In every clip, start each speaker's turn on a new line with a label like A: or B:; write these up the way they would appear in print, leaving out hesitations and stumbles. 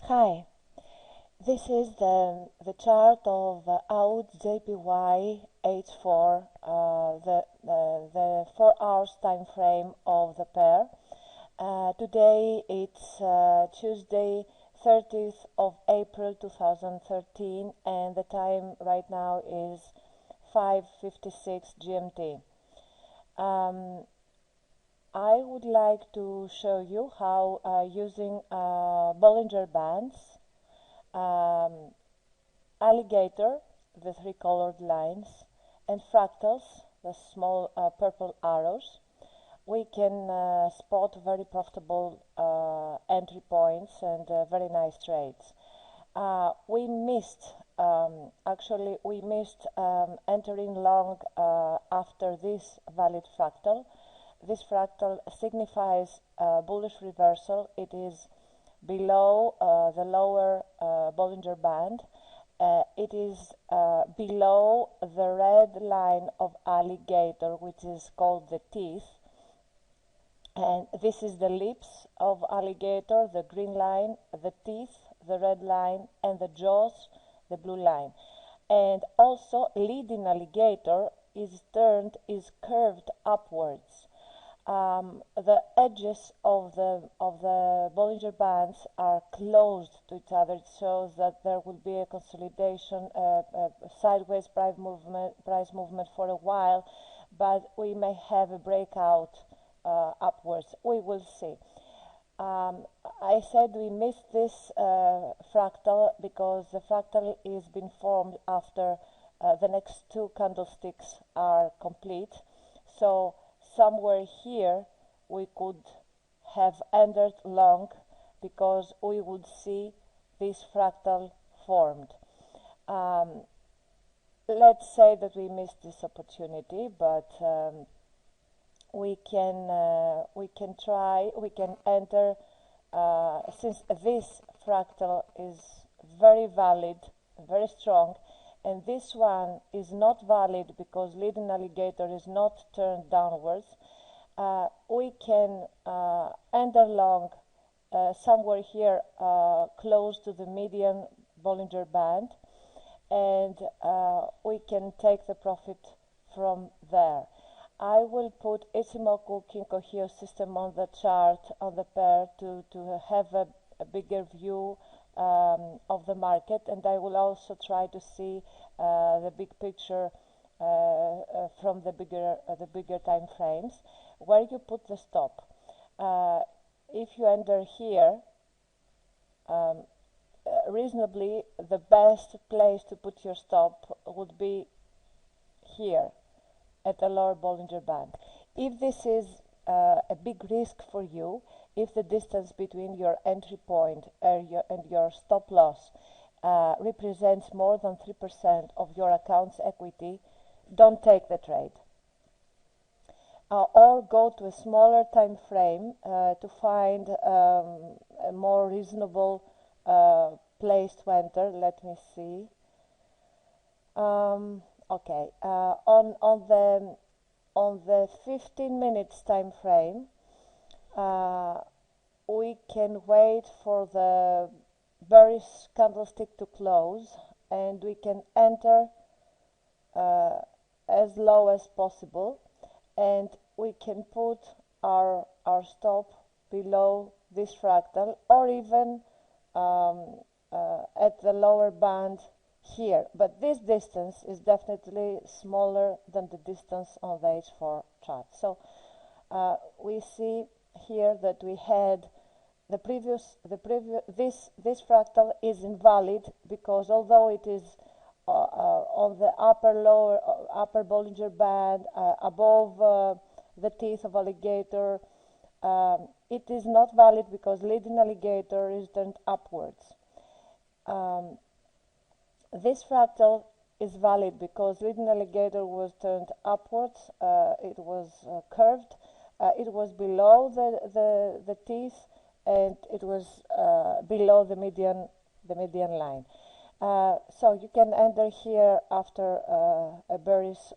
A: Hi, this is the chart of AUDJPY H4, the 4 hours time frame of the pair. Today it's Tuesday, 30th of April 2013, and the time right now is 5:56 GMT. I would like to show you how using Bollinger Bands, alligator, the 3 colored lines, and fractals, the small purple arrows, we can spot very profitable entry points and very nice trades. We missed entering long after this valid fractal. This fractal signifies bullish reversal. It is below the lower Bollinger Band. It is below the red line of alligator, which is called the teeth. And this is the lips of alligator, the green line, the teeth, the red line, and the jaws, the blue line. And also leading alligator is curved upwards. The edges of the Bollinger Bands are close to each other. It shows that there will be a consolidation, sideways price movement for a while, but we may have a breakout upwards. We will see. I said we missed this fractal because the fractal is being formed after the next 2 candlesticks are complete. So somewhere here we could have entered long because we would see this fractal formed. Let's say that we missed this opportunity, but we can enter since this fractal is very valid, very strong, and this one is not valid because leading alligator is not turned downwards. We can enter long somewhere here close to the median Bollinger Band, and we can take the profit from there. I will put Ichimoku Kinko Hyo system on the chart, on the pair, to have a bigger view of the market, and I will also try to see the big picture from the bigger time frames, where you put the stop. If you enter here, reasonably the best place to put your stop would be here at the lower Bollinger Band. If this is a big risk for you, if the distance between your entry point and your stop loss represents more than 3% of your account's equity, don't take the trade. Or go to a smaller time frame to find a more reasonable place to enter. Let me see. Okay, on the 15 minutes time frame, we can wait for the bearish candlestick to close, and we can enter as low as possible, and we can put our stop below this fractal, or even at the lower band here, but this distance is definitely smaller than the distance on the H4 chart. So we see here that we had this fractal is invalid because although it is on the upper Bollinger Band above the teeth of alligator, it is not valid because leading alligator is turned upwards. This fractal is valid because leading alligator was turned upwards. It was curved. It was below the teeth, and it was below the median line. So you can enter here after a bearish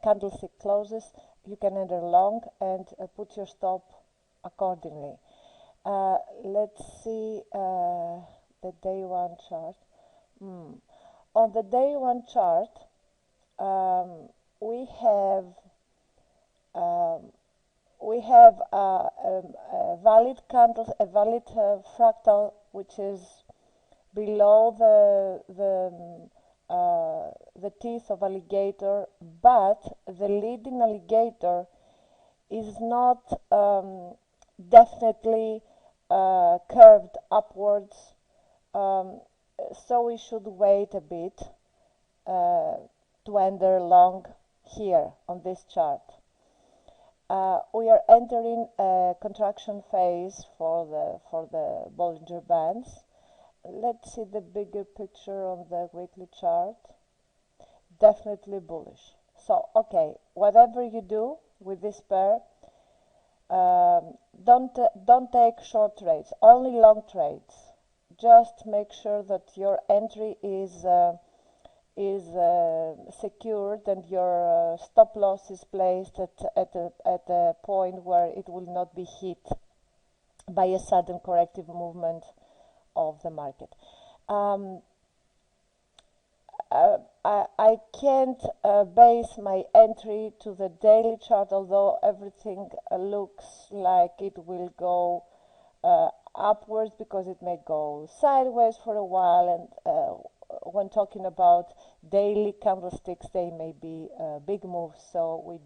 A: candlestick closes. You can enter long and put your stop accordingly. Let's see the day one chart. On the day one chart, we have a valid candle, a valid fractal, which is below the teeth of alligator, but the leading alligator is not definitely curved upwards, so we should wait a bit to enter long here on this chart. We are entering a contraction phase for the Bollinger Bands. Let's see the bigger picture on the weekly chart. Definitely bullish. So, okay, whatever you do with this pair, don't take short trades, only long trades. Just make sure that your entry is secured and your stop loss is placed at a point where it will not be hit by a sudden corrective movement of the market. I can't base my entry to the daily chart, although everything looks like it will go upwards, because it may go sideways for a while, and when talking about daily candlesticks, they may be big moves, so we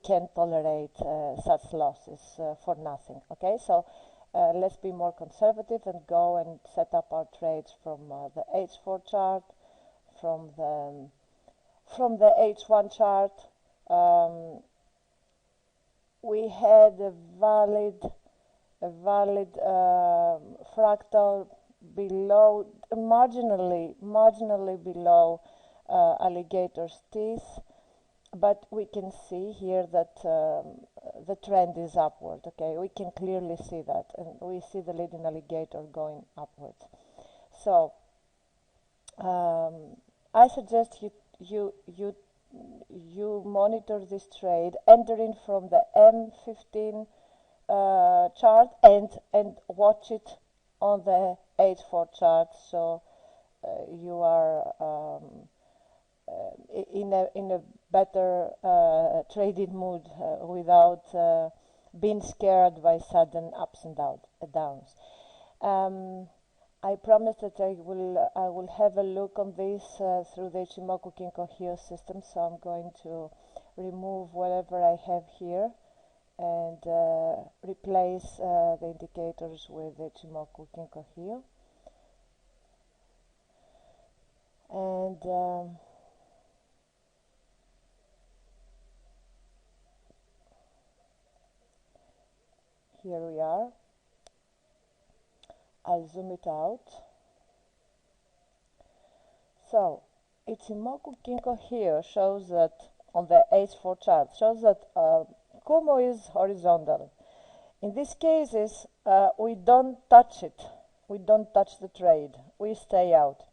A: can't tolerate such losses for nothing. Okay, so let's be more conservative and go and set up our trades from the H4 chart, from the H1 chart. We had a valid fractal below, marginally below alligator's teeth, but we can see here that the trend is upward. Okay, we can clearly see that, and we see the leading alligator going upward. So I suggest you monitor this trade, entering from the M15 chart and watch it on the H4 chart, so you are in a better trading mood without being scared by sudden ups and downs. I promise that I will have a look on this through the Ichimoku Kinko Hyo system, so I'm going to remove whatever I have here and replace the indicators with the Ichimoku Kinko Hyo. And here we are. I'll zoom it out. So, Ichimoku Kinko here shows that on the H4 chart, shows that Kumo is horizontal. In these cases, we don't touch it. We don't touch the trade. We stay out.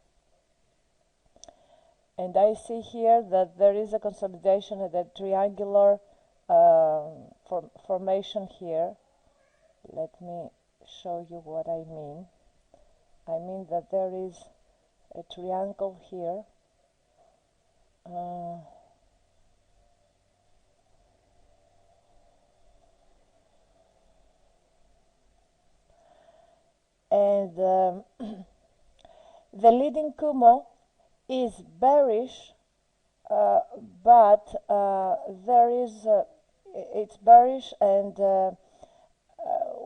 A: And I see here that there is a consolidation at a triangular formation here. Let me show you what I mean. I mean that there is a triangle here. And the leading Kumo is bearish, but it's bearish, and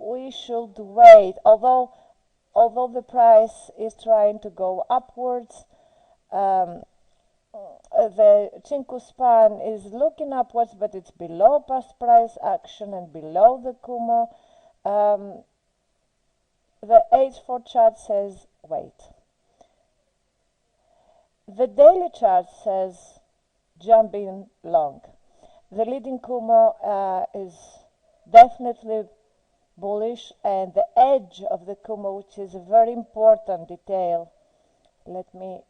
A: we should wait. Although the price is trying to go upwards, the Chinku span is looking upwards, but it's below past price action and below the Kumo. The H4 chart says wait. The daily chart says jump in long. The leading Kumo is definitely bullish, and the edge of the Kumo, which is a very important detail. Let me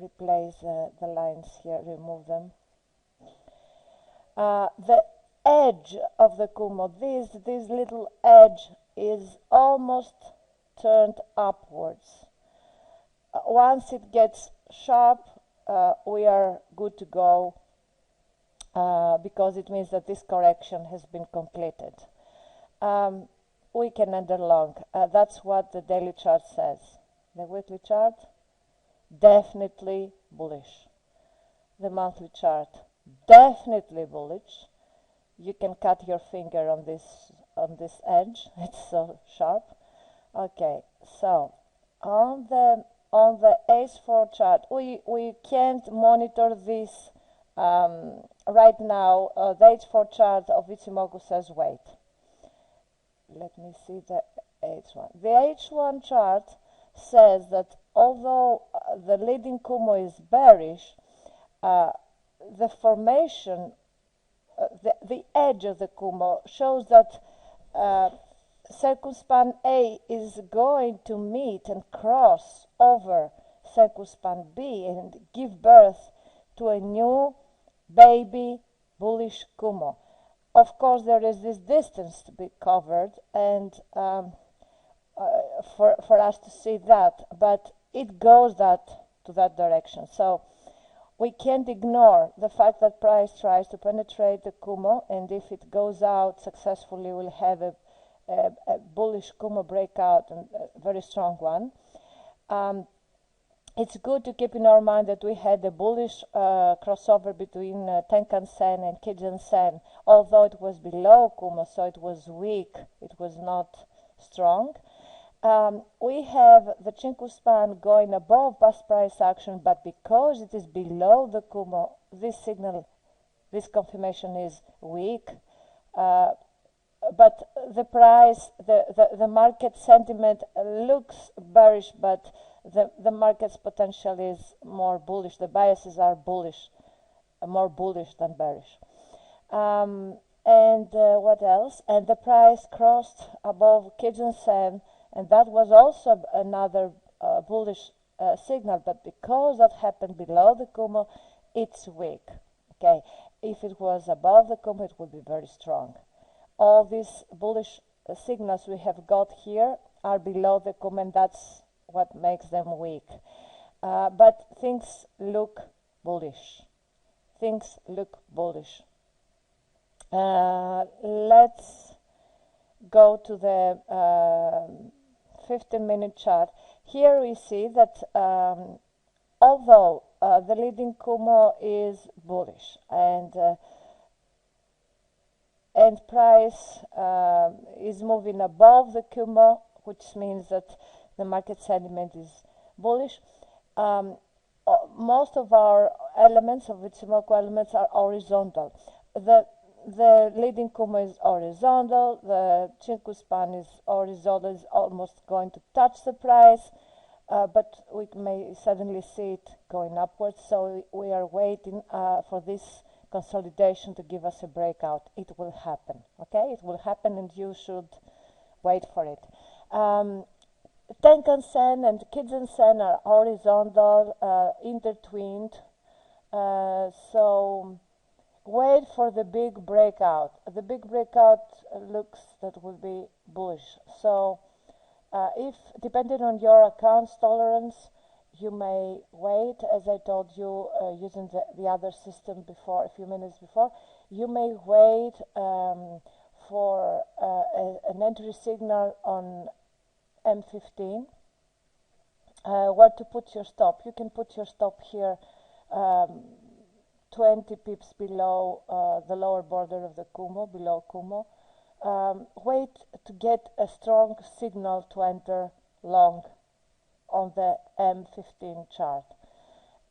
A: replace the lines here, remove them. edge of the Kumo, this little edge is almost turned upwards. Once it gets sharp, we are good to go because it means that this correction has been completed. We can enter long. That's what the daily chart says. The weekly chart, definitely bullish. The monthly chart, definitely bullish. You can cut your finger on this edge. It's so sharp. Okay, so on the H4 chart, we can't monitor this right now. The H4 chart of Ichimoku says wait. Let me see the H1. The H1 chart says that although the leading Kumo is bearish, the formation, the edge of the Kumo shows that circumspan A is going to meet and cross over circumspan B and give birth to a new baby bullish Kumo. Of course, there is this distance to be covered, and for us to see that, but it goes to that direction. So we can't ignore the fact that price tries to penetrate the Kumo, and if it goes out successfully, we'll have a bullish Kumo breakout, and a very strong one. It's good to keep in our mind that we had a bullish crossover between Tenkan-sen and Kijun-sen, although it was below Kumo, so it was weak, it was not strong. We have the Chinku span going above past price action, but because it is below the Kumo, this signal, this confirmation is weak. But the price, the market sentiment looks bearish, but the market's potential is more bullish. The biases are bullish, more bullish than bearish. What else? And the price crossed above Kijun-sen, and that was also another bullish signal. But because that happened below the Kumo, it's weak. Okay, if it was above the Kumo, it would be very strong. All these bullish signals we have got here are below the Kumo, and that's what makes them weak. But things look bullish. Things look bullish. Let's go to the 15-minute chart. Here we see that although the leading Kumo is bullish and price is moving above the Kumo, which means that the market sentiment is bullish. Most of our elements, of Ichimoku elements, are horizontal. The leading Kumo is horizontal, the Chinku span is horizontal, is almost going to touch the price, but we may suddenly see it going upwards, so we are waiting for this consolidation to give us a breakout. It will happen, okay? It will happen, and you should wait for it. Tenkan-sen and Kijun-sen are horizontal, intertwined, so wait for the big breakout. The big breakout looks that will be bullish. So if, depending on your account's tolerance, you may wait, as I told you, using the other system before, a few minutes before, you may wait for an entry signal on M15, where to put your stop. You can put your stop here 20 pips below the lower border of the Kumo, below Kumo. Wait to get a strong signal to enter long on the M15 chart.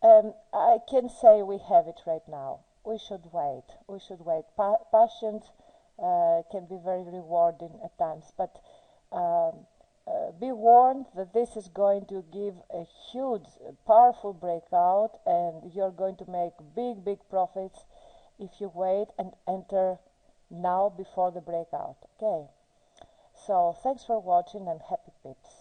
A: I can say we have it right now. We should wait. We should wait. Patience can be very rewarding at times, but be warned that this is going to give a huge, powerful breakout, and you're going to make big profits if you wait and enter now before the breakout. Okay, so thanks for watching, and happy pips.